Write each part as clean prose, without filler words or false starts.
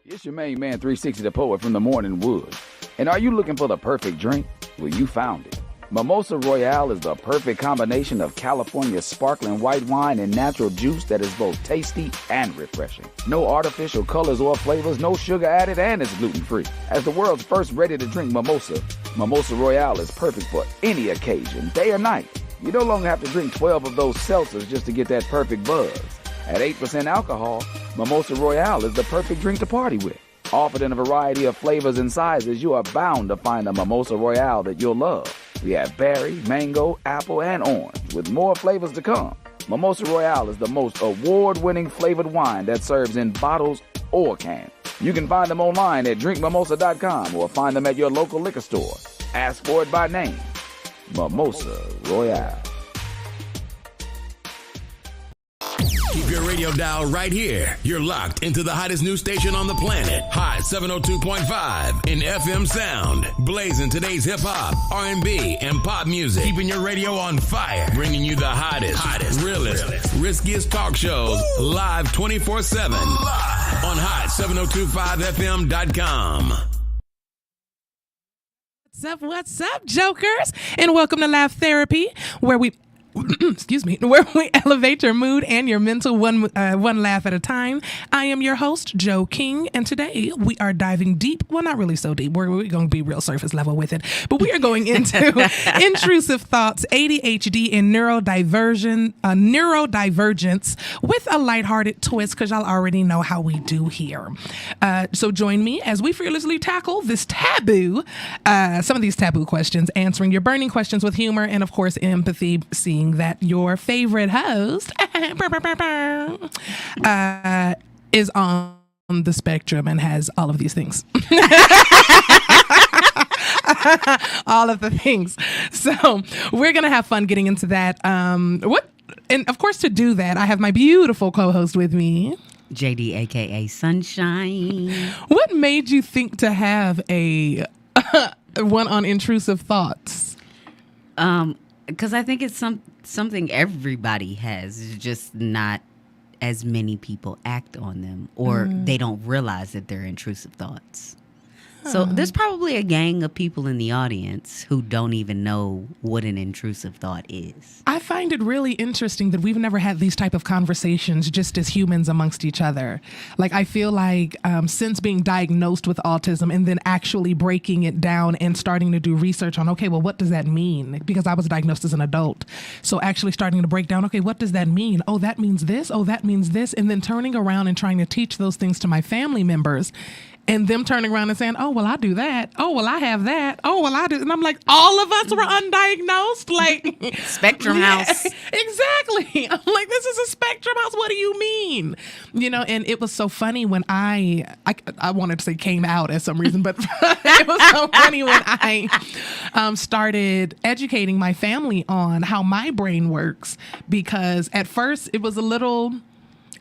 It's your main man 360 the Poet from the Morning Wood. And are you looking for the perfect drink? Well, you found it. Mimosa Royale is the perfect combination of California sparkling white wine and natural juice that is both tasty and refreshing. No artificial colors or flavors, no sugar added, and it's gluten-free. As the world's first ready-to-drink mimosa, Mimosa Royale is perfect for any occasion, day or night. You no longer have to drink 12 of those seltzers just to get that perfect buzz. At 8% alcohol, Mimosa Royale is the perfect drink to party with. Offered in a variety of flavors and sizes, you are bound to find a Mimosa Royale that you'll love. We have berry, mango, apple, and orange, with more flavors to come. Mimosa Royale is the most award-winning flavored wine that serves in bottles or cans. You can find them online at drinkmimosa.com or find them at your local liquor store. Ask for it by name. Mimosa Royale. Keep your radio dial right here. You're locked into the hottest news station on the planet. Hot 702.5 in FM sound. Blazing today's hip-hop, R&B, and pop music. Keeping your radio on fire. Bringing you the hottest, realest, riskiest talk shows. Live 24/7. Live on hot7025fm.com. What's up, jokers? And welcome to Laugh Therapy, where we where we elevate your mood and your mental one laugh at a time. I am your host, Joe King, and today we are diving deep. Well, not really so deep. We're going to be real surface level with it, but we are going into intrusive thoughts, ADHD, and neurodivergence with a lighthearted twist, because y'all already know how we do here. So join me as we fearlessly tackle this taboo, some of these taboo questions, answering your burning questions with humor and, of course, empathy, seeing that your favorite host is on the spectrum and has all of these things. All of the things. So we're going to have fun getting into that. And of course, to do that, I have my beautiful co-host with me. JD, a.k.a. Sunshine. What made you think to have a one on intrusive thoughts? Because I think it's something everybody has. It's just not as many people act on them, or they don't realize that they're intrusive thoughts. So there's probably a gang of people in the audience who don't even know what an intrusive thought is. I find it really interesting that we've never had these type of conversations just as humans amongst each other. Like, I feel like since being diagnosed with autism and then actually breaking it down and starting to do research on, okay, well, what does that mean? Because I was diagnosed as an adult. So actually starting to break down, okay, what does that mean? Oh, that means this. Oh, that means this. And then turning around and trying to teach those things to my family members. And them turning around and saying, oh, well, I do that. Oh, well, I have that. Oh, well, I do. And I'm like, all of us were undiagnosed. Like, Spectrum House. Exactly. I'm like, this is a Spectrum House. What do you mean? You know, and it was so funny when I wanted to say came out as some reason, but it was so funny when I started educating my family on how my brain works, because at first it was a little...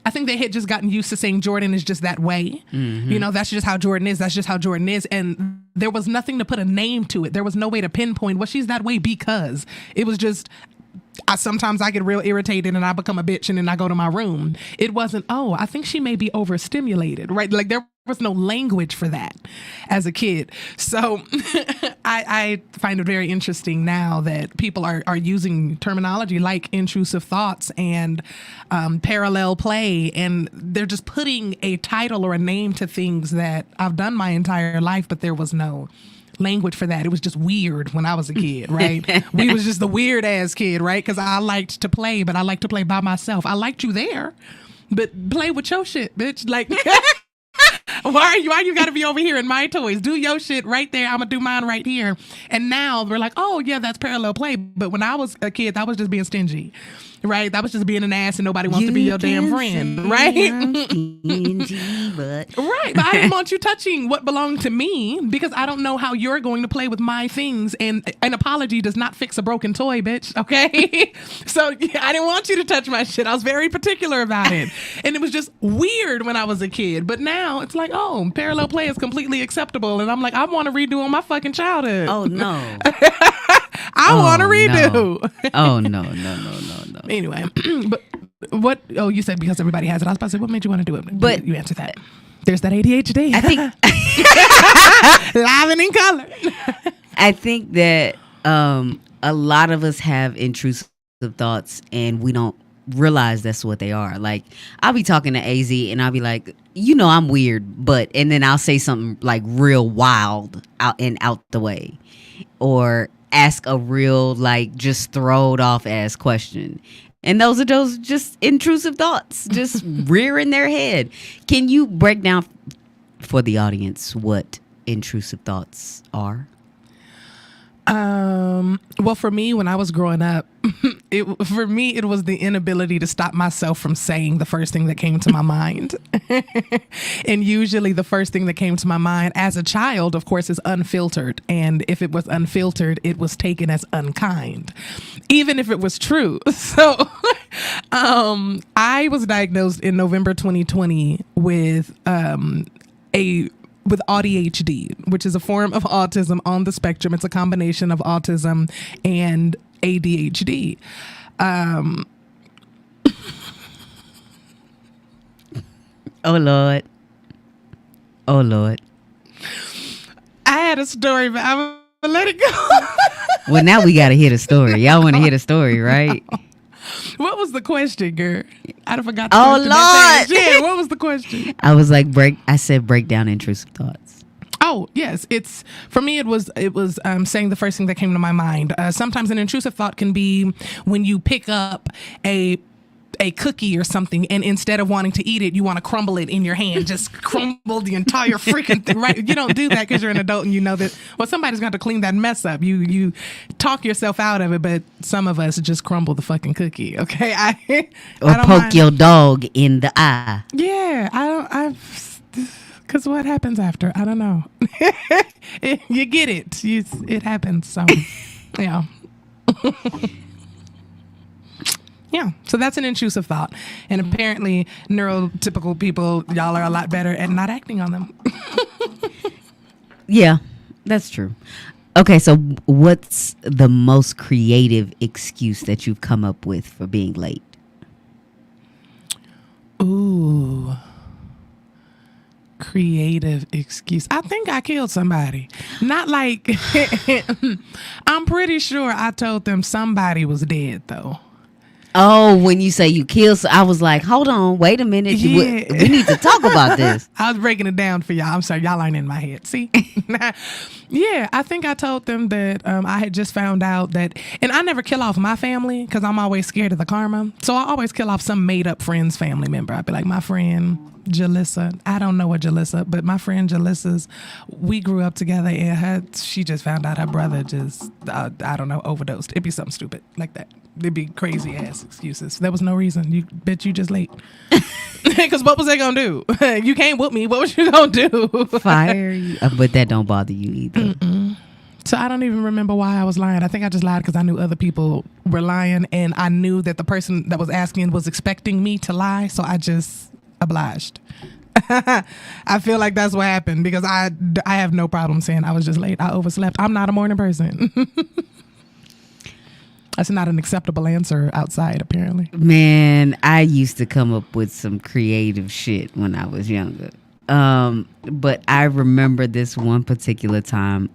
I think they had just gotten used to saying Jordan is just that way. Mm-hmm. You know, that's just how Jordan is. That's just how Jordan is. And there was nothing to put a name to it. There was no way to pinpoint, well, she's that way because it was just, sometimes I get real irritated and I become a bitch and then I go to my room. It wasn't, oh, I think she may be overstimulated, right? Like there was no language for that as a kid. So I find it very interesting now that people are using terminology like intrusive thoughts and parallel play, and they're just putting a title or a name to things that I've done my entire life, but there was no language for that. It was just weird when I was a kid, right? We was just the weird ass kid, right? Because I liked to play, but I liked to play by myself. I liked you there, but play with your shit, bitch. Like... Why you got to be over here in my toys? Do your shit right there. I'm going to do mine right here. And now we're like, oh, yeah, that's parallel play. But when I was a kid, that was just being stingy, right? That was just being an ass and nobody wants to be your damn friend, right? Stingy, but... Right. But I didn't want you touching what belonged to me because I don't know how you're going to play with my things. And an apology does not fix a broken toy, bitch. Okay? So I didn't want you to touch my shit. I was very particular about it. And it was just weird when I was a kid. But now it's like, oh, parallel play is completely acceptable. And I'm like, I want to redo on my fucking childhood. Oh, no. I want to redo. No. Oh, no. Anyway, but what? Oh, you said because everybody has it. I was about to say, what made you want to do it? But you answered that. There's that ADHD. I think live and in color. I think that a lot of us have intrusive thoughts and we don't realize that's what they are. Like, I'll be talking to AZ and I'll be like, I'm weird, and then I'll say something like real wild out the way, or ask a real, like, just throwed off ass question. And those are those just intrusive thoughts just rearing their head. Can you break down for the audience what intrusive thoughts are? Well, for me, when I was growing up, it was the inability to stop myself from saying the first thing that came to my mind. And usually the first thing that came to my mind as a child, of course, is unfiltered. And if it was unfiltered, it was taken as unkind, even if it was true. So I was diagnosed in November 2020 with ADHD, which is a form of autism on the spectrum. It's a combination of autism and ADHD. Oh, Lord. I had a story, but I'm going to let it go. Well, now we got to hear the story. Y'all want to hear the story, right? What was the question, girl? I forgot the question. Oh, Lord. Yeah, what was the question? I was like, break down intrusive thoughts. Oh, yes. For me, it was saying the first thing that came to my mind. Sometimes an intrusive thought can be when you pick up a cookie or something, and instead of wanting to eat it, you want to crumble it in your hand. Just crumble the entire freaking thing, right? You don't do that because you're an adult and you know that, well, somebody's got to clean that mess up. You talk yourself out of it, but some of us just crumble the fucking cookie, okay? I don't poke mind. Your dog in the eye. Yeah, because what happens after? I don't know. You get it. It happens, so, yeah. Yeah, so that's an intrusive thought. And apparently, neurotypical people, y'all are a lot better at not acting on them. Yeah, that's true. Okay, so what's the most creative excuse that you've come up with for being late? Ooh. Creative excuse. I think I killed somebody. Not like, I'm pretty sure I told them somebody was dead, though. Oh, when you say you killed, I was like, hold on, wait a minute. Yeah. We need to talk about this. I was breaking it down for y'all. I'm sorry, y'all aren't in my head. See? Yeah, I think I told them that I had just found out that, and I never kill off my family because I'm always scared of the karma. So I always kill off some made up friend's family member. I'd be like, my friend Jalissa. I don't know what Jalissa, but my friend Jalissa's, we grew up together, and she just found out her brother just, I don't know, overdosed. It'd be something stupid like that. It'd be crazy ass excuses. There was no reason. You just late. Because what was they gonna do? You can't whoop me. What was you gonna do? Fire you. But that don't bother you either. Mm-mm. So I don't even remember why I was lying. I think I just lied because I knew other people were lying, and I knew that the person that was asking was expecting me to lie. So I just obliged. I feel like that's what happened because I have no problem saying I was just late. I overslept. I'm not a morning person. That's not an acceptable answer outside, apparently. Man, I used to come up with some creative shit when I was younger. But I remember this one particular time.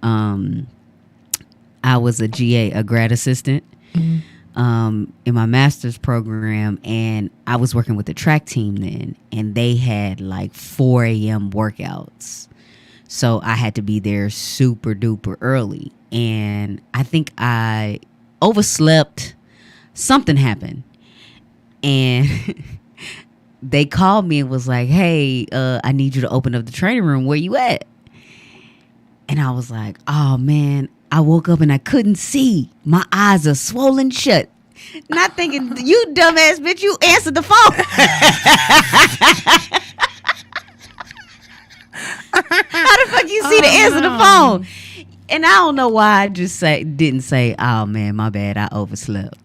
I was a GA, a grad assistant, in my master's program, and I was working with the track team then, and they had like 4 a.m. workouts. So I had to be there super duper early. And I think I overslept. Something happened. And they called me and was like, hey, I need you to open up the training room. Where you at? And I was like, oh, man, I woke up and I couldn't see. My eyes are swollen shut. Not thinking, you dumbass bitch, you answered the phone. How the fuck you see to answer the phone? And I don't know why I just didn't say, oh, man, my bad, I overslept.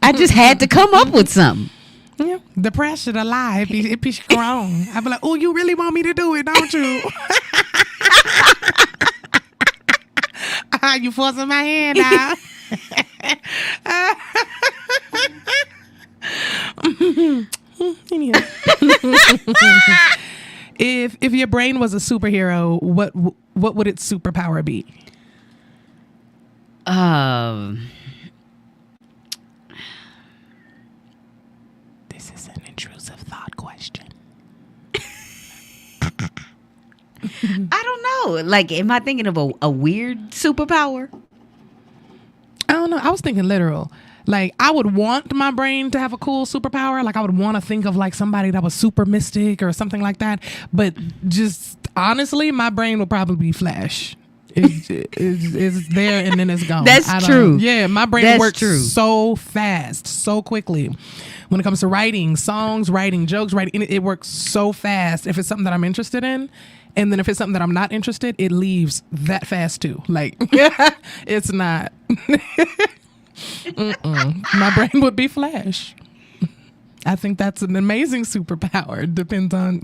I just had to come up with something. Yeah, the pressure to lie, it be strong. I'd be like, oh, you really want me to do it, don't you? You forcing my hand out. If your brain was a superhero, what would its superpower be? This is an intrusive thought question. I don't know. Like, am I thinking of a weird superpower? I don't know. I was thinking literal. Like, I would want my brain to have a cool superpower. Like, I would want to think of like somebody that was super mystic or something like that. But just honestly, my brain would probably be Flash. It's there and then it's gone. That's true. Yeah, my brain That's works true. so fast, so quickly. When it comes to writing songs, writing jokes, writing, it works so fast if it's something that I'm interested in. And then if it's something that I'm not interested, it leaves that fast too. Like, it's not. My brain would be Flash. I think that's an amazing superpower. Depends on,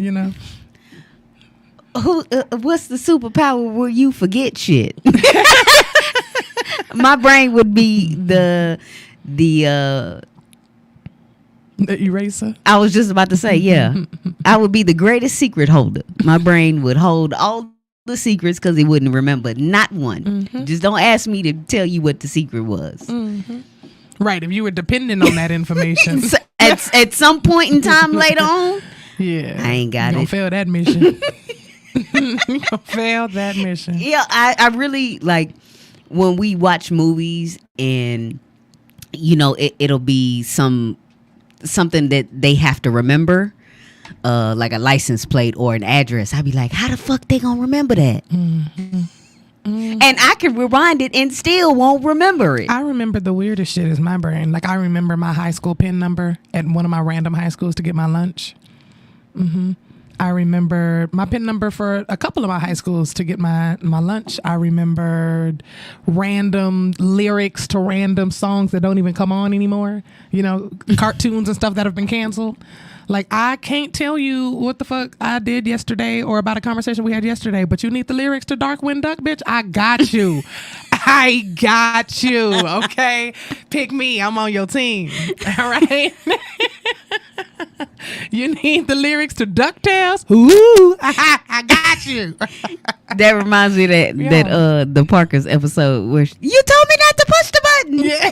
What's the superpower where you forget shit? My brain would be the eraser. I was just about to say, yeah. I would be the greatest secret holder. My brain would hold all the secrets because it wouldn't remember not one. Mm-hmm. Just don't ask me to tell you what the secret was. Mm-hmm. Right. If you were dependent on that information. at some point in time later on, yeah, I ain't got you it. Gonna fail that mission. You gonna fail that mission. Yeah, I really like when we watch movies and it'll be something that they have to remember, like a license plate or an address. I'd be like, how the fuck they gonna remember that? Mm-hmm. Mm-hmm. And I can rewind it and still won't remember it. I remember the weirdest shit is my brain. Like, I remember my high school PIN number at one of my random high schools to get my lunch. Mm-hmm. I remember my PIN number for a couple of my high schools to get my lunch. I remembered random lyrics to random songs that don't even come on anymore. Cartoons and stuff that have been canceled. Like, I can't tell you what the fuck I did yesterday or about a conversation we had yesterday, but you need the lyrics to Dark Wind Duck, bitch? I got you. I got you, okay? Pick me. I'm on your team, all right? You need the lyrics to DuckTales? Ooh, I got you. That reminds me that the Parkers episode where you told me not to push the button. Yeah.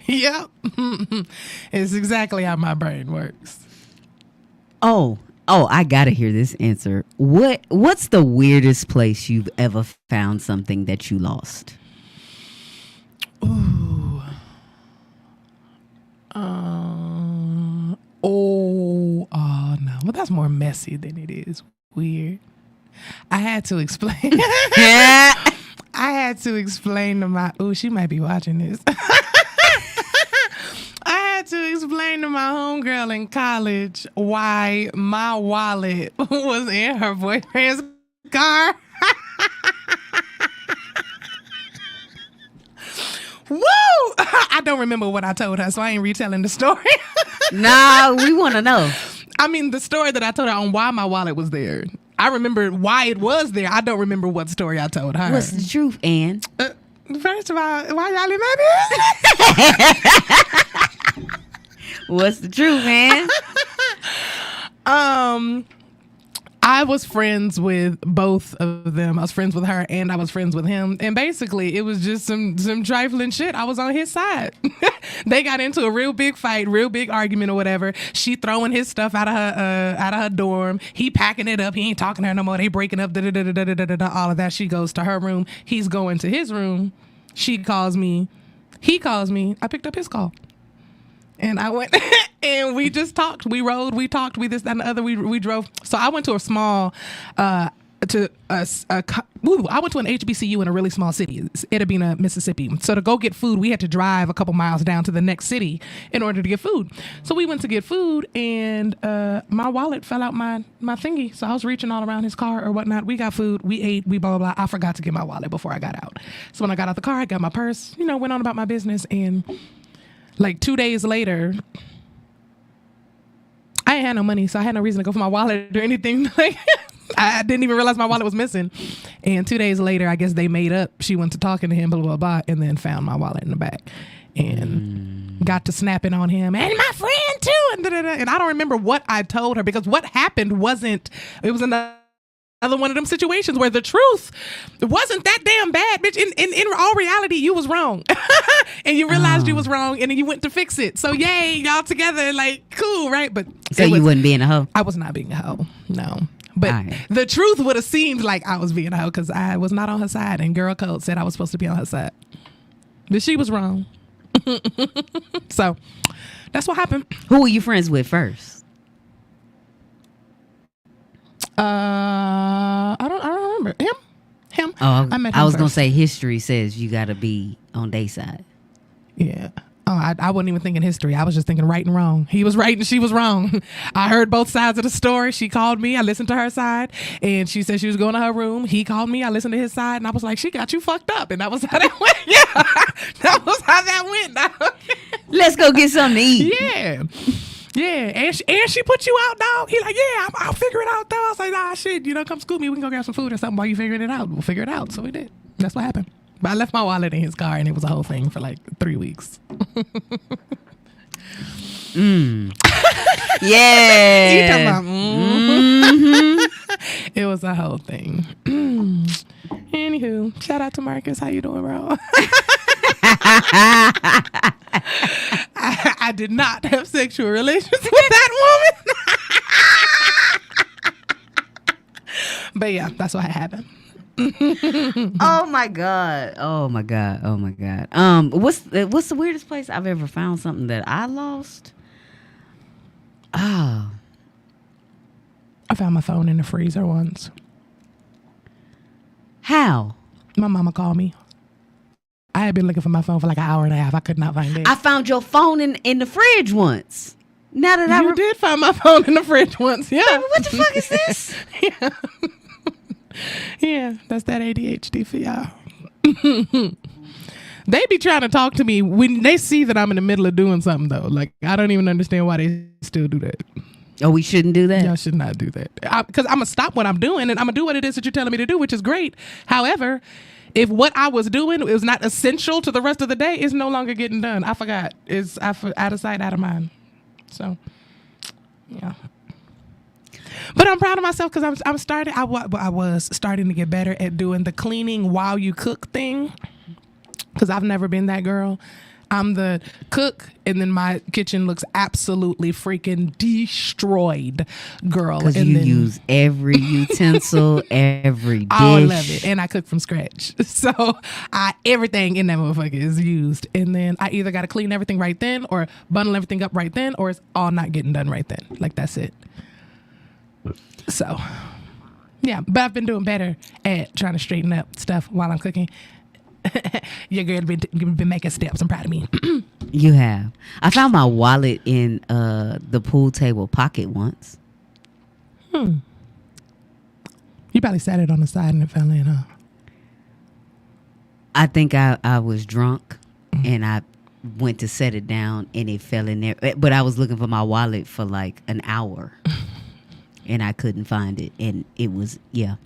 Yep. It's exactly how my brain works. Oh, I gotta hear this answer. What's the weirdest place you've ever found something that you lost? Ooh. No. Well, that's more messy than it is weird. I had to explain. I had to explain to my. Oh, she might be watching this. I had to explain to my homegirl in college why my wallet was in her boyfriend's car. Woo! I don't remember what I told her, so I ain't retelling the story. Nah, we want to know. I mean, the story that I told her on why my wallet was there. I remember why it was there. I don't remember what story I told her. What's the truth, Ann? First of all, why y'all in my business? What's the truth, man? I was friends with both of them. I was friends with her and I was friends with him. And basically, it was just some trifling shit. I was on his side. They got into a real big fight, real big argument or whatever. She throwing his stuff out of her dorm. He packing it up. He ain't talking to her no more. They breaking up. All of that. She goes to her room. He's going to his room. She calls me. He calls me. I picked up his call. And I went and we just talked. We rode, we talked, we this, that, and the other. We drove. So I went to a small, I went to an HBCU in a really small city, Edabina, Mississippi. So to go get food, we had to drive a couple miles down to the next city in order to get food. So we went to get food and my wallet fell out my thingy. So I was reaching all around his car or whatnot. We got food, we ate, we blah, blah, blah. I forgot to get my wallet before I got out. So when I got out the car, I got my purse, went on about my business. And like 2 days later, I ain't had no money, so I had no reason to go for my wallet or anything. Like, I didn't even realize my wallet was missing. And 2 days later, I guess they made up. She went to talking to him, blah, blah, blah, and then found my wallet in the back. And got to snapping on him. And my friend, too. And And I don't remember what I told her, because what happened wasn't, it was another one of them situations where the truth wasn't that damn bad, bitch. In all reality, you was wrong. And you realized you was wrong, and then you went to fix it. So yay, y'all together, like, cool, right? But so you wouldn't being a hoe? I was not being a hoe, no. But the truth would have seemed like I was being a hoe, because I was not on her side, and girl code said I was supposed to be on her side. But she was wrong. So that's what happened. Who were you friends with first? I don't remember. Him. Oh, I met him I was first. gonna say history says you gotta be on their side. Yeah. Oh, I wasn't even thinking history. I was just thinking right and wrong. He was right and she was wrong. I heard both sides of the story. She called me. I listened to her side, and she said she was going to her room. He called me. I listened to his side, and I was like, she got you fucked up. And that was how that went. Yeah. That was how that went. Let's go get something to eat. Yeah. Yeah. And she put you out, dog. He like, yeah, I'll figure it out, though. I was like, nah, shit, come scoop me. We can go grab some food or something while you figuring it out. We'll figure it out. So we did. That's what happened. But I left my wallet in his car, and it was a whole thing for like 3 weeks. Yeah. You talking about, mm-hmm. It was a whole thing. Anywho, shout out to Marcus. How you doing, bro? I did not have sexual relations with that woman. But yeah, that's what happened. Oh my god. What's the weirdest place I've ever found something that I lost? Oh, I found my phone in the freezer once. how? My mama called me. I had been looking for my phone for like an hour and a half. I could not find it. I found your phone in the fridge once. Now that You did find my phone in the fridge once. Yeah. what the fuck is this? Yeah. Yeah, that's that ADHD for y'all. They be trying to talk to me when they see that I'm in the middle of doing something, though. Like, I don't even understand why they still do that. Oh, we shouldn't do that? Y'all should not do that. Because I'm going to stop what I'm doing, and I'm going to do what it is that you're telling me to do, which is great. However, if what I was doing was not essential to the rest of the day, it's no longer getting done. I forgot. It's out of sight, out of mind. So, yeah. But I'm proud of myself, because I was starting to get better at doing the cleaning while you cook thing, because I've never been that girl. I'm the cook, and then my kitchen looks absolutely freaking destroyed, girl. Because you use every utensil, every dish. All of it, and I cook from scratch. So everything in that motherfucker is used, and then I either got to clean everything right then, or bundle everything up right then, or it's all not getting done right then. Like, that's it. So, yeah, but I've been doing better at trying to straighten up stuff while I'm cooking. Your girl been making steps. I'm proud of me. You have. I found my wallet in the pool table pocket once. You probably sat it on the side and it fell in, huh? I think I was drunk and I went to set it down and it fell in there. But I was looking for my wallet for like an hour. And I couldn't find it, and it was That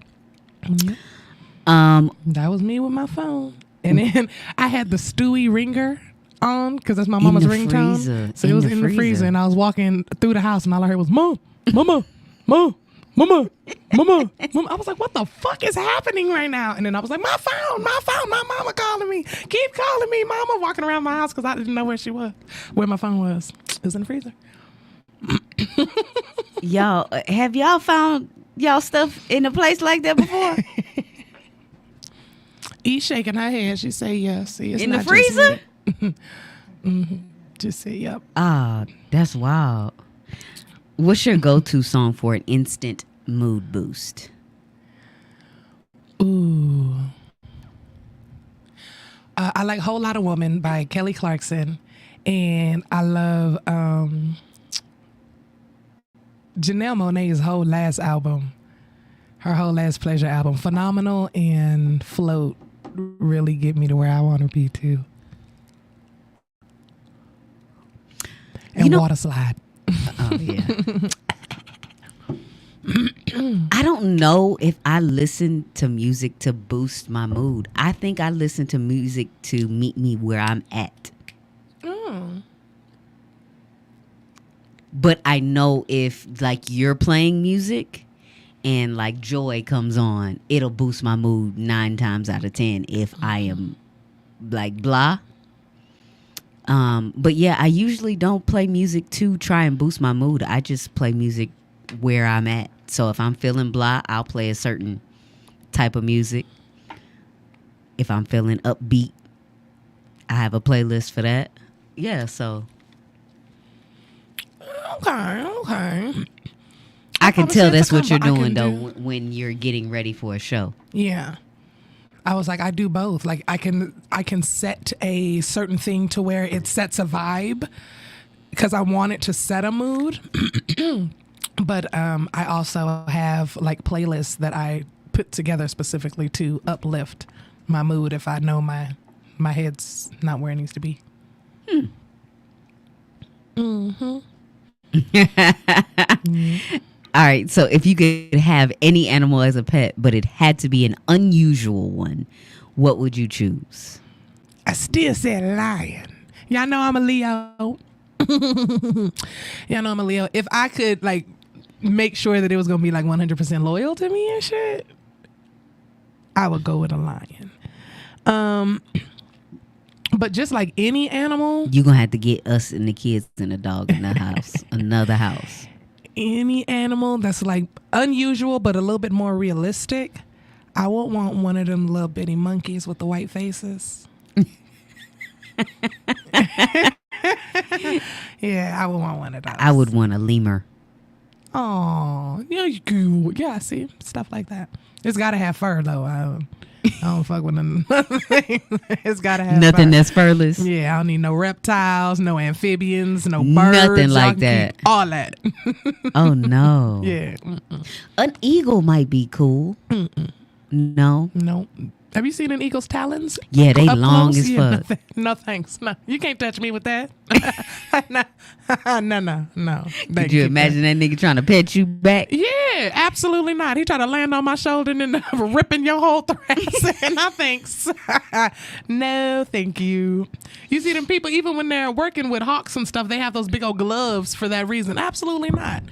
was me with my phone, and then I had the Stewie ringer on, because that's my mama's ringtone. So it was in the freezer, and I was walking through the house, and all I heard was "Mom, Mama, Mom, Mama, Mama, Mama." I was like, "What the fuck is happening right now?" And then I was like, my phone, my mama calling me. Keep calling me, mama." Walking around my house because I didn't know where my phone was. It was in the freezer. Y'all, have y'all found y'all stuff in a place like that before? E shaking her head. She say yes. See, it's In the not freezer? Just me. Mm-hmm. Just say yep. Ah, that's wild. What's your go-to song for an instant mood boost? Ooh. I like Whole Lotta Woman by Kelly Clarkson. And I love Janelle Monáe's whole last album. Her whole last Pleasure album. Phenomenal and Float really get me to where I want to be too. And Water Slide. Oh, yeah. I don't know if I listen to music to boost my mood. I think I listen to music to meet me where I'm at. But I know if like you're playing music and like joy comes on, it'll boost my mood 9 times out of 10 if I am like blah. But yeah, I usually don't play music to try and boost my mood. I just play music where I'm at. So if I'm feeling blah, I'll play a certain type of music. If I'm feeling upbeat, I have a playlist for that. Yeah, so. Okay. I can tell that's what you're doing, though, when you're getting ready for a show. Yeah. I was like, I do both. Like I can set a certain thing to where it sets a vibe because I want it to set a mood. But I also have like playlists that I put together specifically to uplift my mood if I know my head's not where it needs to be. Mm-hmm. All right, so if you could have any animal as a pet, but it had to be an unusual one, what would you choose? I still said lion. Y'all know I'm a Leo. Y'all know I'm a Leo. If I could like make sure that it was gonna be like 100% loyal to me and shit, I would go with a lion. But just like any animal, you're gonna have to get us and the kids and the dog in the house, another house. Any animal that's like unusual but a little bit more realistic. I won't want one of them little bitty monkeys with the white faces. Yeah, I would want one of those. I would want a lemur. Oh, yeah, you cool. Yeah, see, stuff like that. It's got to have fur though. I don't fuck with nothing. It's got to have nothing fur. that's furless. Yeah, I don't need no reptiles, no amphibians, no birds. Nothing like that. All that. Oh, no. Yeah. An eagle might be cool. No. No. Have you seen an eagle's talons? Yeah, they Up long close? as fuck. No, thanks. No, you can't touch me with that. No. Could you imagine that nigga trying to pet you back? Yeah, absolutely not. He tried to land on my shoulder and then ripping your whole thorax. No thanks. No, thank you. You see them people, even when they're working with hawks and stuff, they have those big old gloves for that reason. Absolutely not.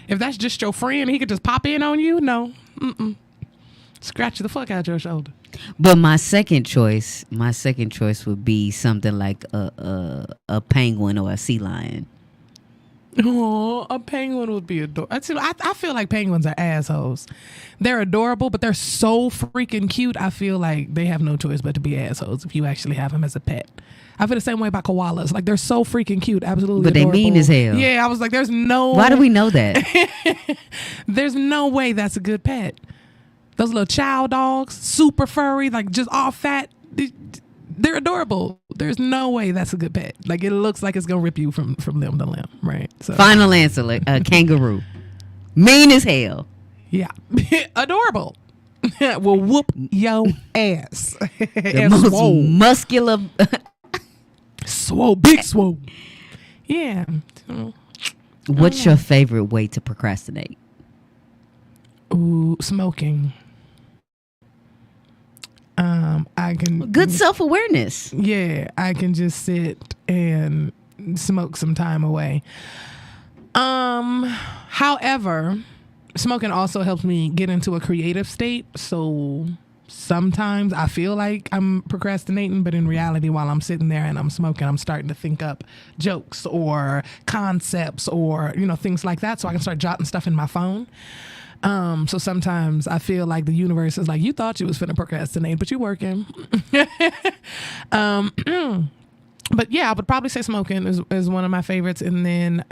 If that's just your friend, he could just pop in on you. No. Scratch the fuck out your shoulder. But my second choice would be something like a penguin or a sea lion. Oh, a penguin would be adorable. I feel like penguins are assholes. They're adorable, but they're so freaking cute. I feel like they have no choice but to be assholes if you actually have them as a pet. I feel the same way about koalas. Like, they're so freaking cute. Absolutely But adorable. they mean as hell. Yeah, I was like, there's no... Why do we know that? There's no way that's a good pet. Those little chow dogs, super furry, like just all fat. They're adorable. There's no way that's a good pet. Like, it looks like it's going to rip you from limb to limb, right? So, Final answer, like a kangaroo. Mean as hell. yeah. Adorable. Will whoop your ass. The most muscular. Swole, big swole. Yeah. What's your favorite way to procrastinate? Ooh, smoking. I can Good self-awareness. Yeah, I can just sit and smoke some time away. However, smoking also helps me get into a creative state. So sometimes I feel like I'm procrastinating, but in reality, while I'm sitting there and I'm smoking, I'm starting to think up jokes or concepts or, things like that. So I can start jotting stuff in my phone. So sometimes I feel like the universe is like, you thought you was finna procrastinate, but you working. But yeah, I would probably say smoking is one of my favorites. And then,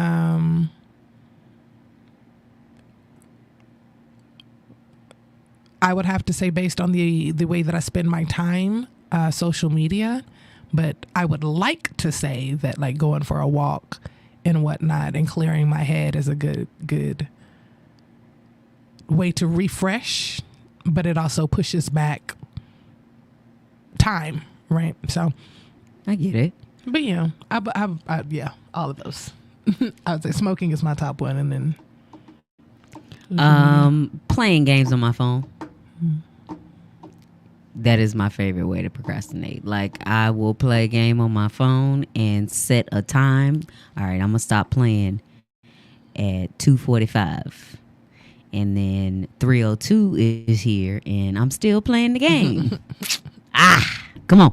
I would have to say, based on the way that I spend my time, social media, but I would like to say that like going for a walk and whatnot and clearing my head is a good way to refresh, but it also pushes back time, right? So I get it. But yeah, I yeah, all of those. I would say smoking is my top one, and then playing games on my phone. That is my favorite way to procrastinate. Like, I will play a game on my phone and set a time. All right, I'm gonna stop playing at 2:45. And then 3:02 is here, and I'm still playing the game. Come on.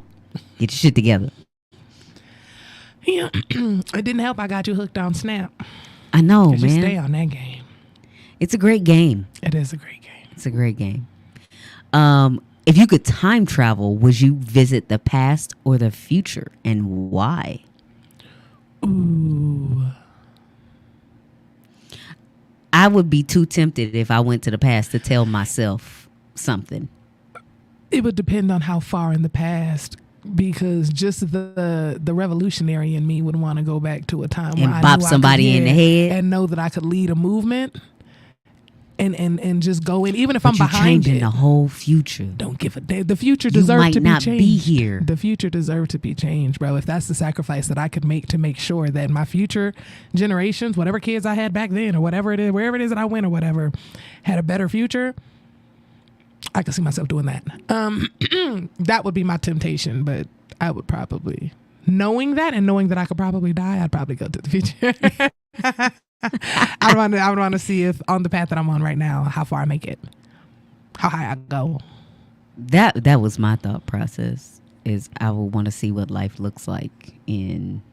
Get your shit together. Yeah. It didn't help I got you hooked on Snap. I know, man. You stay on that game. It's a great game. It is a great game. It's a great game. If you could time travel, would you visit the past or the future, and why? Ooh. I would be too tempted if I went to the past to tell myself something. It would depend on how far in the past, because just the revolutionary in me would want to go back to a time And where bop I knew somebody in the head. and know that I could lead a movement and just go in, even if I'm But you're behind changing it. the whole future. Don't give a damn. The future You deserves might to be not changed. be here. The future deserves to be changed, bro. If that's the sacrifice that I could make to make sure that my future generations, whatever kids I had back then, or whatever it is, wherever it is that I went or whatever, had a better future, I could see myself doing that. That would be my temptation, but I would probably, knowing that and knowing that I could probably die, I'd probably go to the future. I would want to see if on the path that I'm on right now, how far I make it, how high I go. That was my thought process. Is I would want to see what life looks like in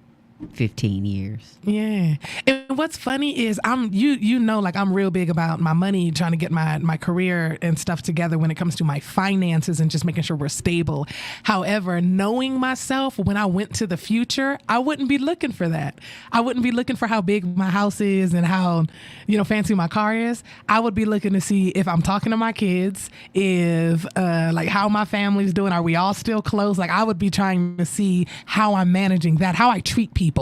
15 years. Yeah. And what's funny is I'm real big about my money, trying to get my career and stuff together when it comes to my finances and just making sure we're stable. However, knowing myself, when I went to the future, I wouldn't be looking for that. I wouldn't be looking for how big my house is and how, fancy my car is. I would be looking to see if I'm talking to my kids, if like how my family's doing. Are we all still close? Like, I would be trying to see how I'm managing that, how I treat people.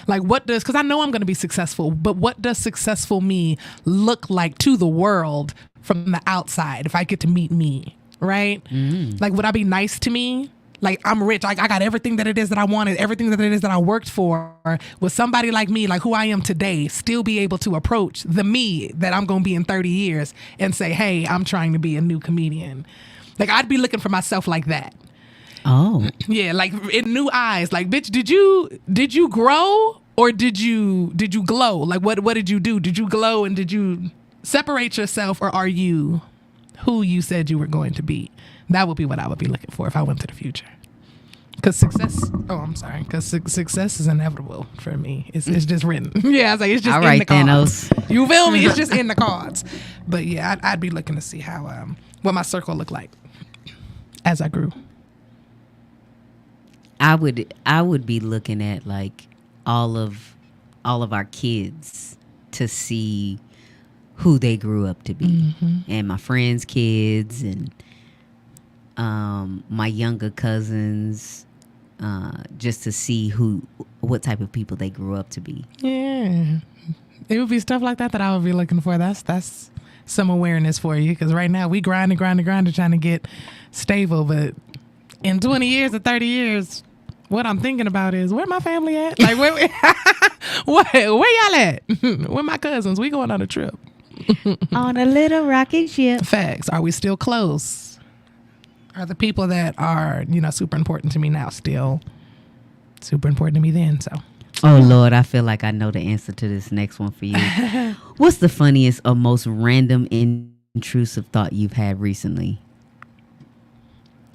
Like, because I know I'm going to be successful, but what does successful me look like to the world from the outside if I get to meet me, right? Like, would I be nice to me? Like, I'm rich. I got everything that it is that I wanted, everything that it is that I worked for. Would somebody like me, like who I am today, still be able to approach the me that I'm going to be in 30 years and say, hey, I'm trying to be a new comedian? Like, I'd be looking for myself like that. Oh. Yeah, like in new eyes. Like, bitch, did you grow or did you glow? Like, what did you do? Did you glow and did you separate yourself, or are you who you said you were going to be? That would be what I would be looking for if I went to the future. Because success is inevitable for me. It's just written. Yeah, I was like, it's just in the cards. Thanos. You feel me? It's just in the cards. But yeah, I'd be looking to see how what my circle looked like as I grew. I would be looking at like all of our kids to see who they grew up to be, and my friends' kids and my younger cousins, just to see what type of people they grew up to be. Yeah, it would be stuff like that I would be looking for. That's some awareness for you, because right now we grinding trying to get stable, but in 20 years or 30 years, what I'm thinking about is where my family at? Like, where y'all at? Where my cousins? We going on a trip. On a little rocket ship. Facts. Are we still close? Are the people that are, super important to me now still super important to me then? So. Oh, Lord, I feel like I know the answer to this next one for you. What's the funniest or most random intrusive thought you've had recently?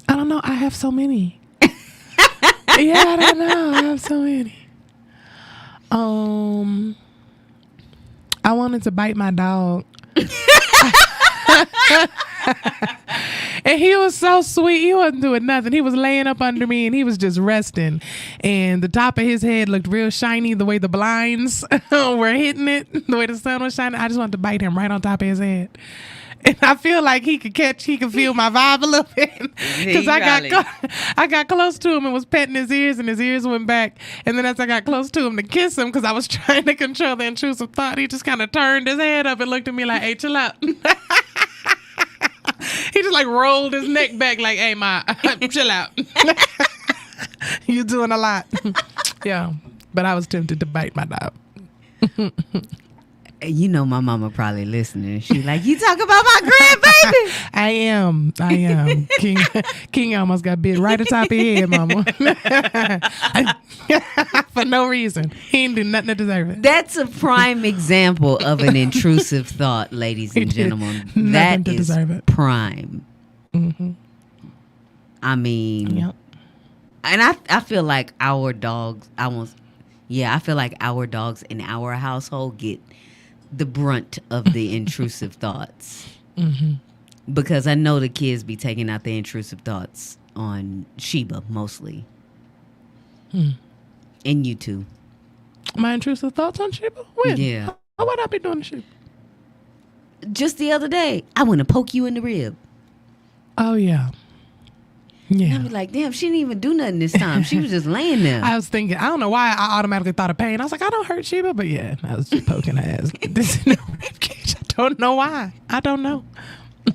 I don't know. I have so many. Yeah, I don't know. I have so many. I wanted to bite my dog. And he was so sweet. He wasn't doing nothing. He was laying up under me and he was just resting. And the top of his head looked real shiny, the way the blinds were hitting it, the way the sun was shining. I just wanted to bite him right on top of his head. And I feel like he could feel my vibe a little bit, because I got close to him and was petting his ears, and his ears went back. And then as I got close to him to kiss him, because I was trying to control the intrusive thought, he just kind of turned his head up and looked at me like, hey, chill out. He just like rolled his neck back like, hey, ma, chill out. You doing a lot. Yeah, but I was tempted to bite my dog. You know my mama probably listening. She like, you talk about my grandbaby. I am. King almost got bit right atop the head, mama. For no reason. He ain't do nothing to deserve it. That's a prime example of an intrusive thought, ladies and gentlemen. That to is deserve it. prime. Mm-hmm. I mean, Yep. and I feel like our dogs, I feel like our dogs in our household get the brunt of the intrusive thoughts. Mm-hmm. Because I know the kids be taking out the intrusive thoughts on Sheba mostly. And you too. My intrusive thoughts on Sheba? When? Yeah. What I be doing to Sheba? Just the other day, I want to poke you in the rib. Oh, yeah. Yeah. I be like, damn, she didn't even do nothing this time. She was just laying there. I was thinking, I don't know why I automatically thought of pain. I was like, I don't hurt Sheba, but yeah, I was just poking her ass. This in the rib cage. I don't know why. I don't know.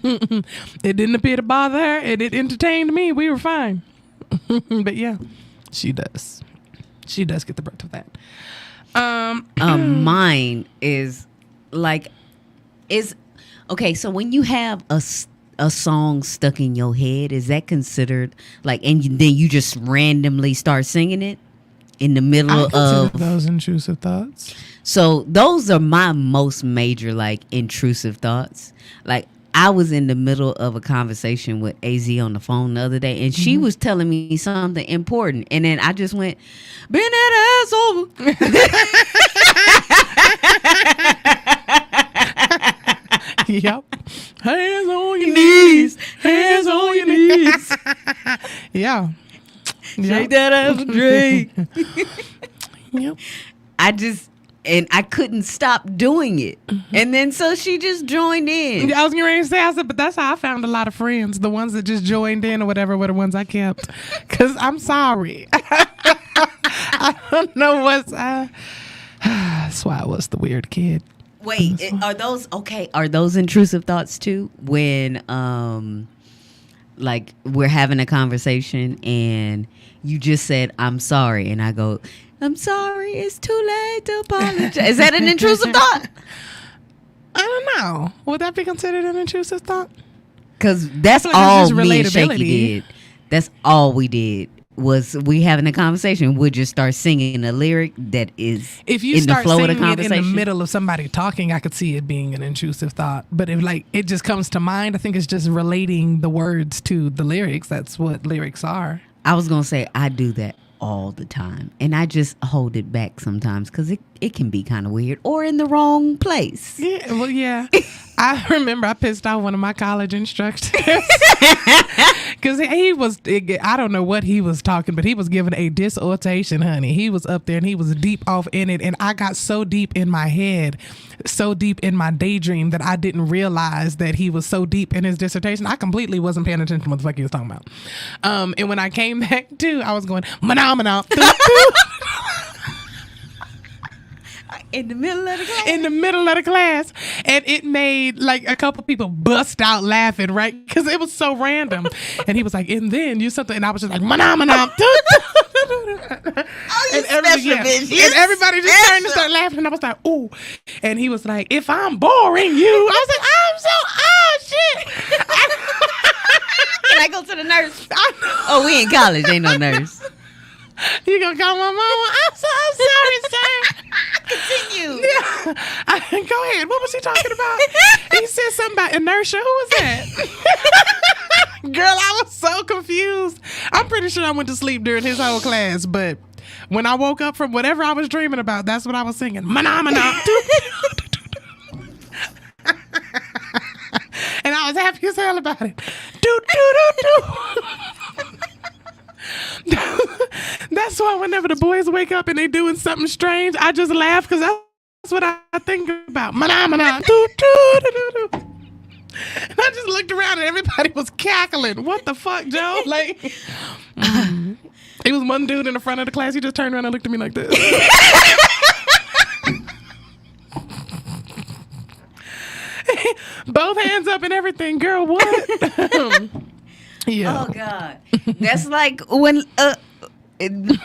It didn't appear to bother her, and it entertained me. We were fine. But yeah, she does. She does get the brunt of that. Mine is like, okay. So when you have a song stuck in your head, is that considered like, and then you just randomly start singing it in the middle of those intrusive thoughts? So those are my most major like intrusive thoughts. Like I was in the middle of a conversation with AZ on the phone the other day, and she was telling me something important, and then I just went, "Bend that ass over." Yep. Hands on your knees. Hands on your knees. Yeah. Shake that ass and drink. Yep. I couldn't stop doing it. And then so she just joined in. I was getting ready to say, I said, but that's how I found a lot of friends. The ones that just joined in or whatever were the ones I kept. Because I'm sorry. I don't know what's... that's why I was the weird kid. Wait, are those intrusive thoughts too? When like we're having a conversation and you just said I'm sorry, and I go, I'm sorry, it's too late to apologize. Is that an intrusive thought? I don't know. Would that be considered an intrusive thought? Because that's like all it's just me and Shaky relatability. did. That's all we did. Was we having a conversation? We'd just start singing a lyric that is if you in the start flow of the singing it in conversation. the middle of somebody talking, I could see it being an intrusive thought. But if like it just comes to mind, I think it's just relating the words to the lyrics. That's what lyrics are. I was gonna say I do that all the time, and I just hold it back sometimes because it can be kind of weird or in the wrong place. Yeah, well, yeah. I remember I pissed off one of my college instructors because he was, I don't know what he was talking, but he was giving a dissertation, honey. He was up there and he was deep off in it, and I got so deep in my head, so deep in my daydream that I didn't realize that he was so deep in his dissertation. I completely wasn't paying attention to what the fuck he was talking about. And when I came back to, I was going, phenomenal. In the middle of the class? In the middle of the class. And it made like a couple people bust out laughing, right? Because it was so random. And he was like, and then you something. And I was just like, manam. And everybody just turned to start laughing. And I was like, ooh. And he was like, if I'm boring you. I was like, shit. Can I go to the nurse? Oh, we in college. Ain't no nurse. You gonna call my mama? I'm sorry, sir. Continue. Yeah. Go ahead. What was he talking about? He said something about inertia. Who was that? Girl, I was so confused. I'm pretty sure I went to sleep during his whole class, but when I woke up from whatever I was dreaming about, that's what I was singing. Manamana. And I was happy as hell about it. That's why whenever the boys wake up and they doing something strange, I just laugh because that's what I think about. And I just looked around and everybody was cackling. What the fuck, Joe? Like, it was one dude in the front of the class. He just turned around and looked at me like this. Both hands up and everything. Girl, what? Yeah. Oh, God. That's like when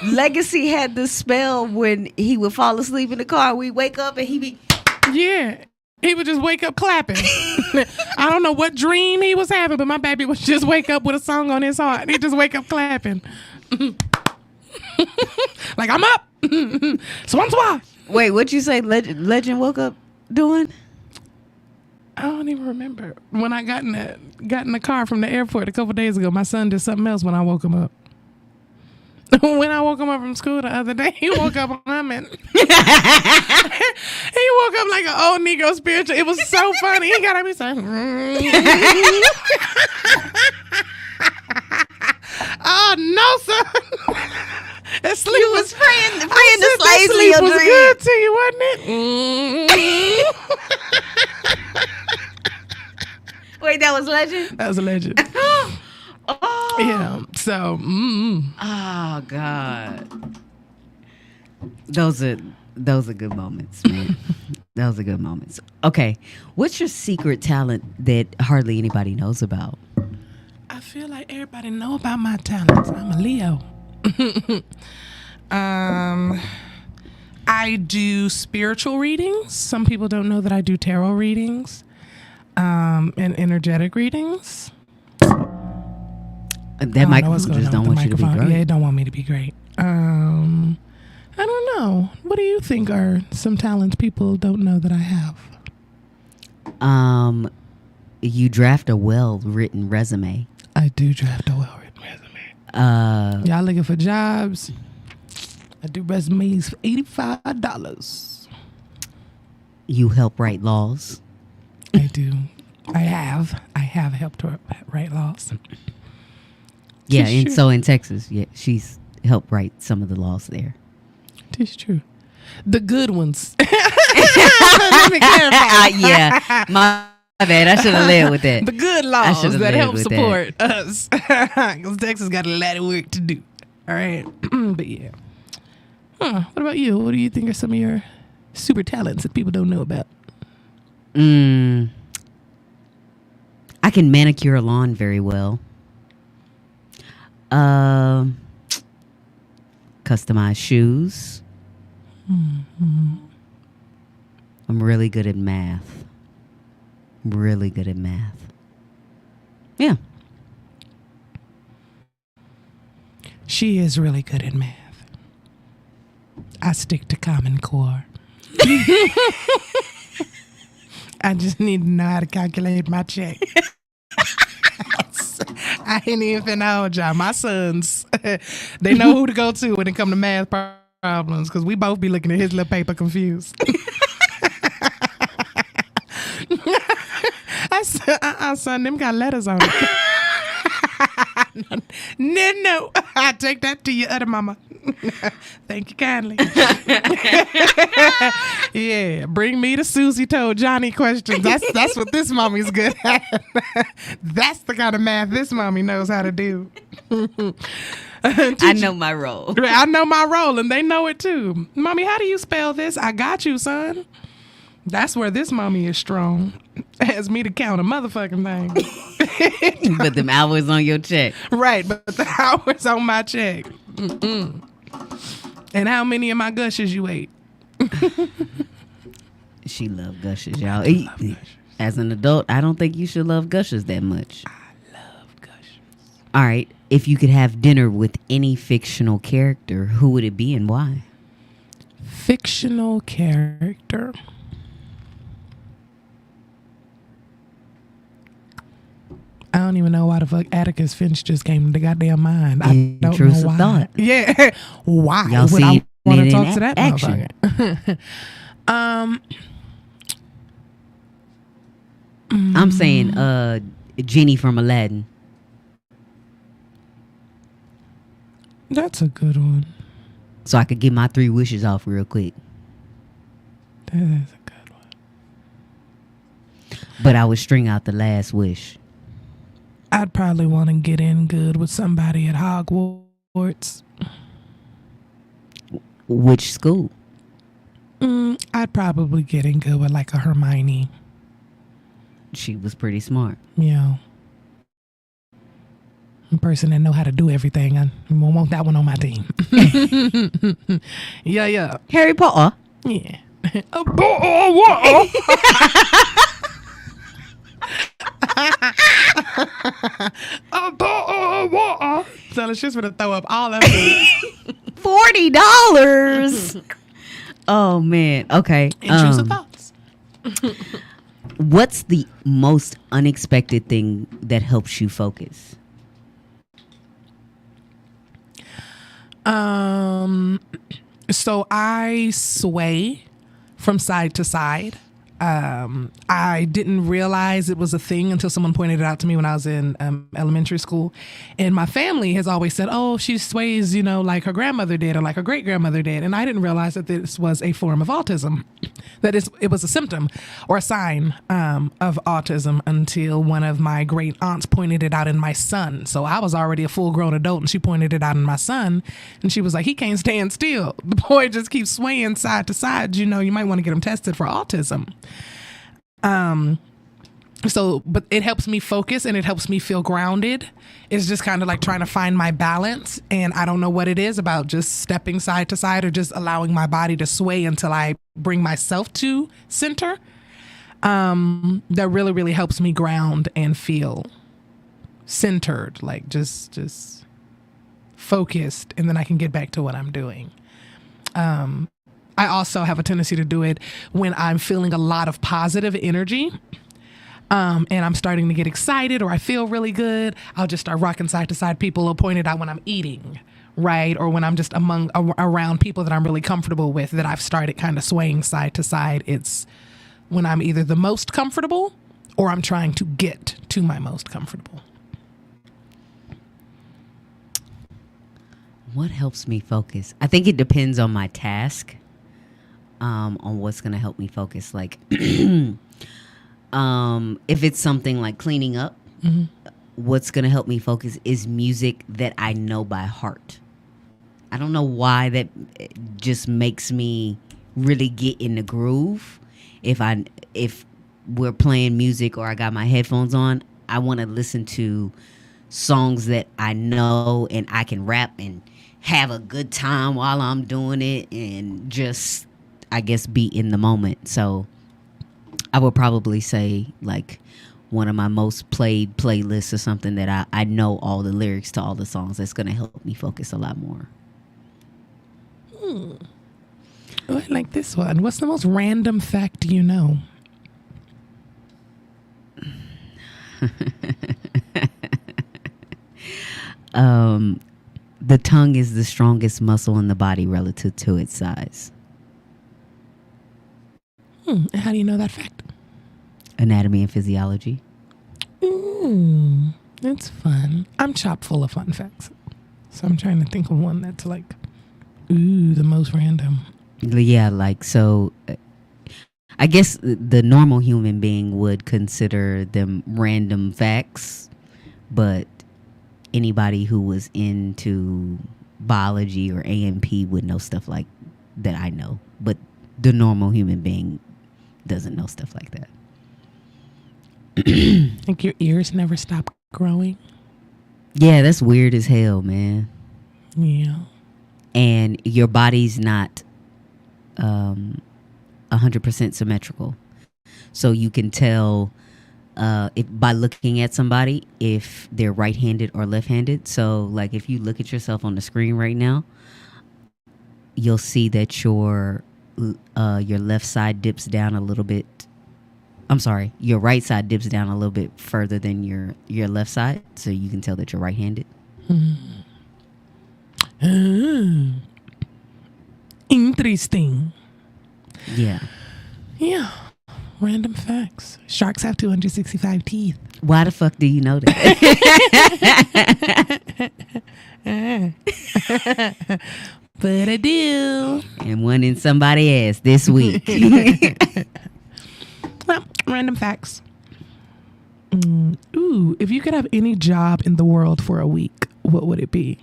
Legacy had the spell when he would fall asleep in the car. We wake up and he be Yeah. He would just wake up clapping. I don't know what dream he was having, but my baby would just wake up with a song on his heart. He'd just wake up clapping. Like, I'm up. Swan. Wait, what'd you say Legend woke up doing? I don't even remember. When I got in the car from the airport a couple days ago, my son did something else when I woke him up. When I woke him up from school the other day, he woke up humming. He woke up like an old Negro spiritual. It was so funny. He got up and said, "Oh no, son." Sleep You was praying the slaves sleep your was dream. good to you, wasn't it? Wait, that was Legend? That was a legend. Oh. Yeah. So. Oh God. Those are good moments, man. Those are good moments. Okay, what's your secret talent that hardly anybody knows about? I feel like everybody know about my talents. I'm a Leo. I do spiritual readings. Some people don't know that I do tarot readings, and energetic readings. That microphone just don't want you to be great. Yeah, it don't want me to be great. I don't know. What do you think are some talents people don't know that I have? You draft a well-written resume. I do draft a well-written resume. Y'all looking for jobs? I do resumes for $85. You help write laws. I do. I have helped her write laws. Yeah, Tis and true. so in Texas, yeah, she's helped write some of the laws there. It's true. The good ones. Let me clarify. Yeah, my bad. I should have led with that. The good I laws should've that led help with support us. Because Texas got a lot of work to do. All right. But yeah. What about you? What do you think are some of your super talents that people don't know about? I can manicure a lawn very well. Customize shoes. I'm really good at math. Yeah. She is really good at math. I stick to Common Core. I just need to know how to calculate my check. I ain't even finna hold y'all. My sons, they know who to go to when it come to math problems because we both be looking at his little paper confused. I said, son, them got letters on it. No, I take that to your other mama. Thank you kindly. Yeah, bring me the Susie told Johnny questions. That's what this mommy's good at. That's the kind of math this mommy knows how to do. I know my role. I know my role, and they know it too. Mommy, how do you spell this? I got you, son. That's where this mommy is strong. Has me to count a motherfucking thing. But them hours on your check. Right, but the hours on my check. Mm-mm. And how many of my gushes you ate? She love Gushers, y'all. As an adult, I don't think you should love Gushers that much. I love Gushers. All right. If you could have dinner with any fictional character, who would it be and why? Fictional character. I don't even know why the fuck Atticus Finch just came to the goddamn mind. I don't know Intrusive why. thought. Yeah. Why Y'all would I see want it to in talk to that action. motherfucker? I'm saying Genie from Aladdin. That's a good one. So I could get my 3 wishes off real quick. That is a good one. But I would string out the last wish. I'd probably want to get in good with somebody at Hogwarts. Which school? I'd probably get in good with like a Hermione. She was pretty smart. You know, a person that know how to do everything. I want that one on my team. Yeah. Harry Potter. Yeah. So she's gonna throw up all of it. $40. Oh man. Okay. Intrusive thoughts. What's the most unexpected thing that helps you focus? So I sway from side to side. I didn't realize it was a thing until someone pointed it out to me when I was in elementary school. And my family has always said, oh, she sways, like her grandmother did or like her great grandmother did. And I didn't realize that this was a form of autism, it was a symptom or a sign of autism until one of my great aunts pointed it out in my son. So I was already a full grown adult and she pointed it out in my son. And she was like, he can't stand still. The boy just keeps swaying side to side. You might want to get him tested for autism. But it helps me focus and it helps me feel grounded. It's just kind of like trying to find my balance. And I don't know what it is about just stepping side to side or just allowing my body to sway until I bring myself to center. That really, really helps me ground and feel centered, like just focused. And then I can get back to what I'm doing. I also have a tendency to do it when I'm feeling a lot of positive energy and I'm starting to get excited or I feel really good. I'll just start rocking side to side. People will point it out when I'm eating, right? Or when I'm just around people that I'm really comfortable with that I've started kind of swaying side to side. It's when I'm either the most comfortable or I'm trying to get to my most comfortable. What helps me focus? I think it depends on my task. On what's going to help me focus. Like, if it's something like cleaning up, what's going to help me focus is music that I know by heart. I don't know why that just makes me really get in the groove. If we're playing music or I got my headphones on, I want to listen to songs that I know and I can rap and have a good time while I'm doing it and just, I guess, be in the moment. So I would probably say like one of my most played playlists or something that I know all the lyrics to all the songs. That's going to help me focus a lot more. Oh, I like this one. What's the most random fact you know? The tongue is the strongest muscle in the body relative to its size. How do you know that fact? Anatomy and physiology. That's fun. I'm chock full of fun facts. So I'm trying to think of one that's like, the most random. Yeah, like, so I guess the normal human being would consider them random facts, but anybody who was into biology or A&P would know stuff like that I know. But the normal human being doesn't know stuff like that. Like your ears never stop growing? Yeah, that's weird as hell, man. Yeah. And your body's not 100% symmetrical. So you can tell if by looking at somebody if they're right-handed or left-handed. So like if you look at yourself on the screen right now, you'll see that your left side dips down a little bit. I'm sorry, your right side dips down a little bit further than your left side, so you can tell that you're right-handed. Interesting. Yeah. Yeah. Random facts. Sharks have 265 teeth. Why the fuck do you know that? But I do. And one in somebody ass this week. Well, random facts. If you could have any job in the world for a week, what would it be?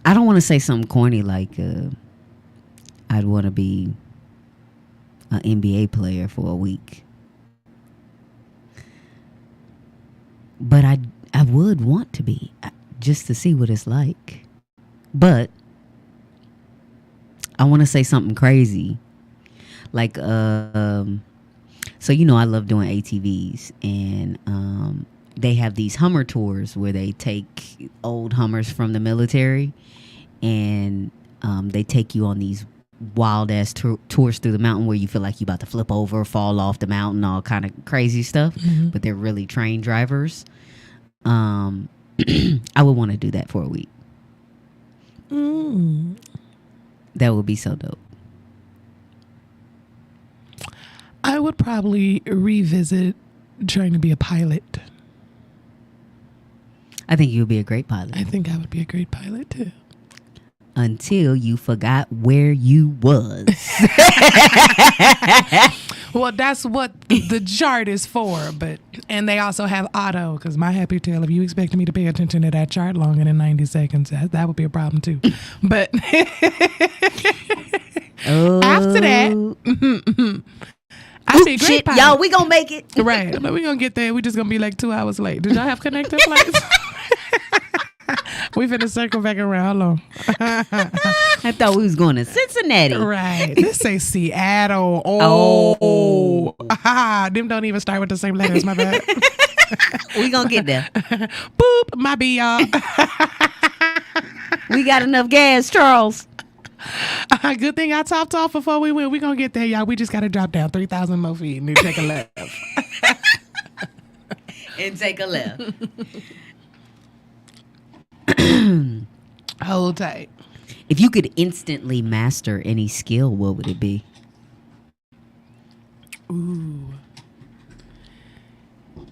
I don't want to say something corny like I'd want to be an NBA player for a week. But I would want to be, just to see what it's like. But I want to say something crazy. Like, so I love doing ATVs, and they have these Hummer tours where they take old Hummers from the military, and they take you on these wild ass tours through the mountain where you feel like you about to flip over, fall off the mountain, all kind of crazy stuff. Mm-hmm. But they're really trained drivers. I would want to do that for a week. That would be so dope. I would probably revisit trying to be a pilot. I think you would be a great pilot. I think I would be a great pilot too. Until you forgot where you was. Well, that's what the chart is for. And they also have auto, because my happy tail, if you expected me to pay attention to that chart longer than 90 seconds, that would be a problem too. But after that, I'd be a great pilot. Y'all, we gonna make it. Right. But we gonna get there. We just gonna be like 2 hours late. Did y'all have connecting flights? We finna circle back around. How long? I thought we was going to Cincinnati. Right. This say Seattle. Oh. Them don't even start with the same letters. My bad. We gonna get there. Boop. My B, y'all. We got enough gas, Charles. Good thing I topped off before we went. We gonna get there, y'all. We just gotta drop down 3,000 more feet and then take a left. And take a left. Hold tight. If you could instantly master any skill, what would it be? Ooh.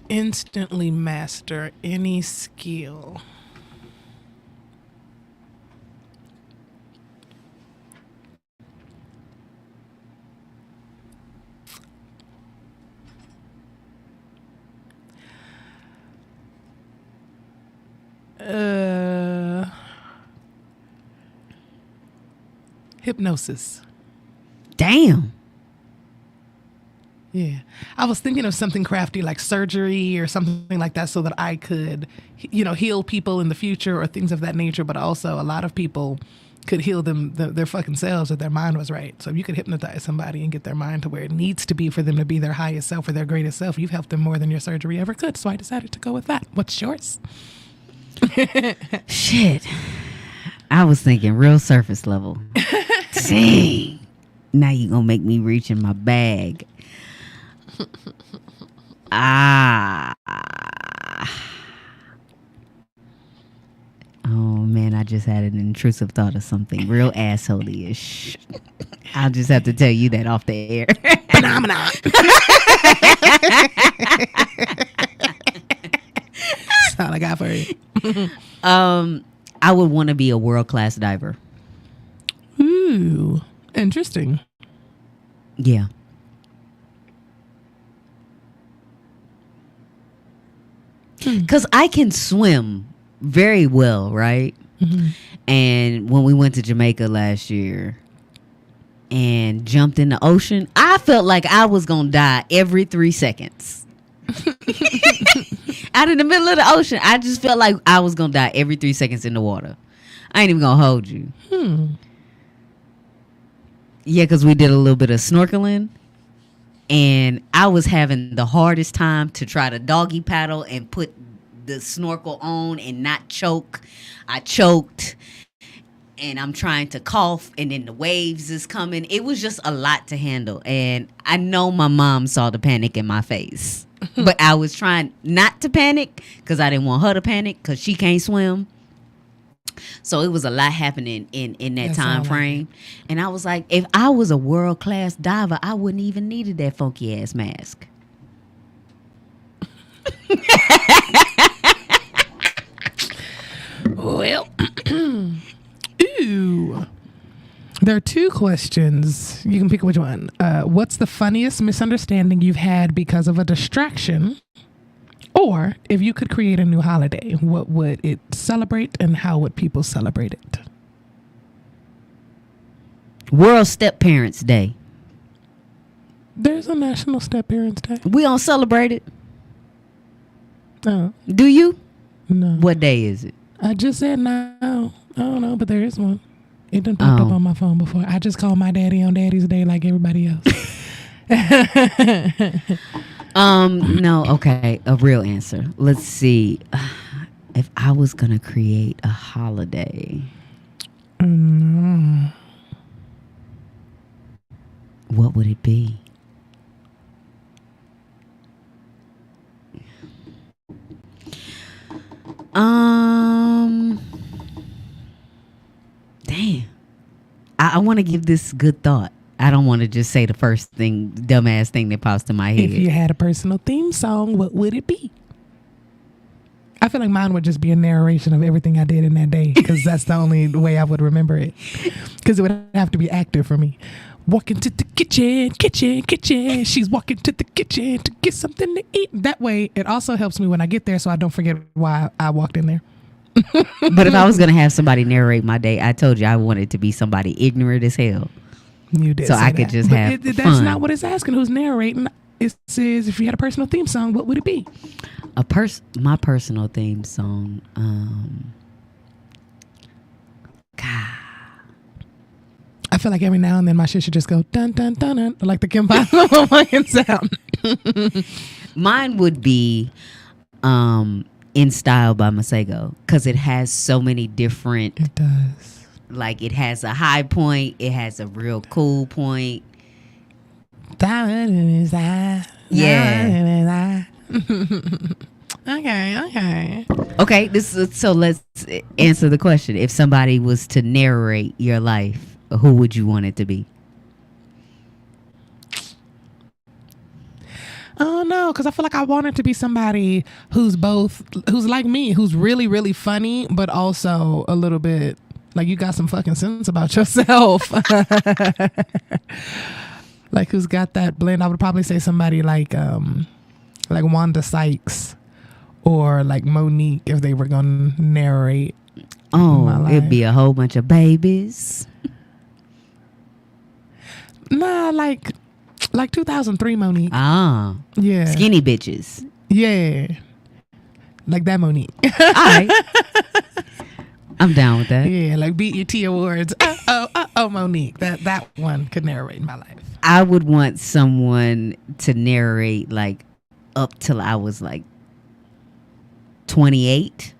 Instantly master any skill. Hypnosis. Damn. Yeah. I was thinking of something crafty like surgery or something like that so that I could, heal people in the future or things of that nature. But also a lot of people could heal their fucking selves if their mind was right. So if you could hypnotize somebody and get their mind to where it needs to be for them to be their highest self or their greatest self, you've helped them more than your surgery ever could. So I decided to go with that. What's yours? Shit. I was thinking real surface level. Dang. Now you gonna make me reach in my bag. Oh man, I just had an intrusive thought of something real asshole-ish. I'll just have to tell you that off the air. Phenomenon. That's all I got for you. I would want to be a world-class diver. Ooh, interesting. Yeah. Because I can swim very well, right? Mm-hmm. And when we went to Jamaica last year and jumped in the ocean, I felt like I was going to die every 3 seconds. Out in the middle of the ocean, I just felt like I was going to die every 3 seconds in the water. I ain't even going to hold you. Yeah, because we did a little bit of snorkeling. And I was having the hardest time to try to doggy paddle and put the snorkel on and not choke. I choked. And I'm trying to cough. And then the waves is coming. It was just a lot to handle. And I know my mom saw the panic in my face. But I was trying not to panic because I didn't want her to panic because she can't swim. So it was a lot happening in that time frame. And I was like, if I was a world-class diver, I wouldn't even needed that funky-ass mask. Well, ooh. There are 2 questions. You can pick which one. What's the funniest misunderstanding you've had because of a distraction? Or if you could create a new holiday, what would it celebrate and how would people celebrate it? World Step Parents Day. There's a National Step Parents Day. We don't celebrate it. No. Do you? No. What day is it? I just said no. I don't know, but there is one. It done popped up on my phone before. I just called my daddy on Daddy's Day like everybody else. No, okay. A real answer. Let's see. If I was going to create a holiday. What would it be? Damn. I want to give this good thought. I don't want to just say the first thing, dumbass thing that pops to my head. If you had a personal theme song, what would it be? I feel like mine would just be a narration of everything I did in that day, because that's the only way I would remember it. Because it would have to be active for me. Walking to the kitchen. She's walking to the kitchen to get something to eat. That way, it also helps me when I get there, so I don't forget why I walked in there. But if I was going to have somebody narrate my day, I told you I wanted to be somebody ignorant as hell. You did. So say I could that. just but have that's fun. not what it's asking. Who's narrating? It says if you had a personal theme song, what would it be? My personal theme song. God. I feel like every now and then my shit should just go dun dun dun dun, like the Kim Possible fucking sound. Mine would be In Style by Masego, because it has so many different. It does. Like, it has a high point, it has a real cool point. Yeah. Okay, so let's answer the question. If somebody was to narrate your life, who would you want it to be? Oh no, because I feel like I want it to be somebody who's like me, who's really, really funny, but also a little bit like you got some fucking sense about yourself. Like who's got that blend. I would probably say somebody like Wanda Sykes or like Monique if they were gonna narrate. Oh, it'd be a whole bunch of babies. Nah, like 2003 Monique. Ah, Yeah. Skinny bitches. Yeah. Like that Monique. All right. I'm down with that. Yeah, like BET Awards. Monique. That one could narrate my life. I would want someone to narrate like up till I was like 28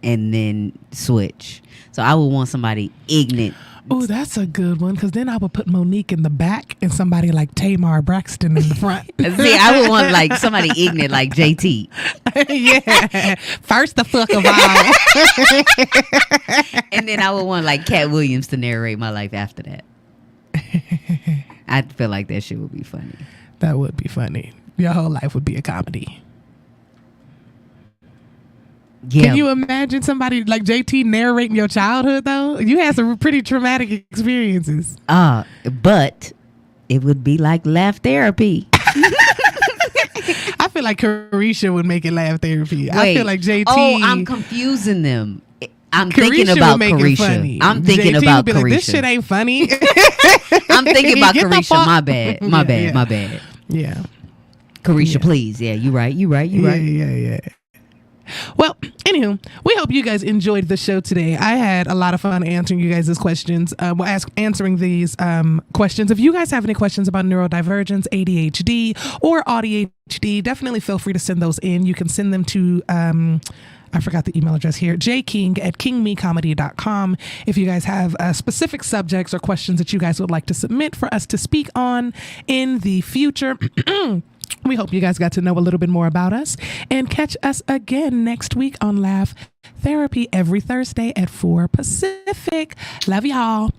and then switch. So I would want somebody ignorant. Oh, that's a good one, because then I would put Monique in the back and somebody like Tamar Braxton in the front. See, I would want like somebody ignorant like JT. Yeah. First the fuck of all. And then I would want like Cat Williams to narrate my life after that. I feel like that shit would be funny. That would be funny. Your whole life would be a comedy. Yeah. Can you imagine somebody like JT narrating your childhood though? You had some pretty traumatic experiences. But it would be like laugh therapy. I feel like Carisha would make it laugh therapy. Wait. I feel like JT. Oh, I'm confusing them. I'm Carisha thinking about Carisha. I'm thinking JT about would be Carisha. Like, this shit ain't funny. I'm thinking about Get the Carisha. fuck- My bad. My bad. Yeah. Carisha, Yeah. please. Yeah, you right. Yeah. Well, anywho, we hope you guys enjoyed the show today. I had a lot of fun answering you guys' questions. Answering these questions. If you guys have any questions about neurodivergence, ADHD, or ADHD, definitely feel free to send those in. You can send them to I forgot the email address here, jking@kingmecomedy.com. If you guys have specific subjects or questions that you guys would like to submit for us to speak on in the future, we hope you guys got to know a little bit more about us, and catch us again next week on Laugh Therapy every Thursday at 4 Pacific. Love y'all.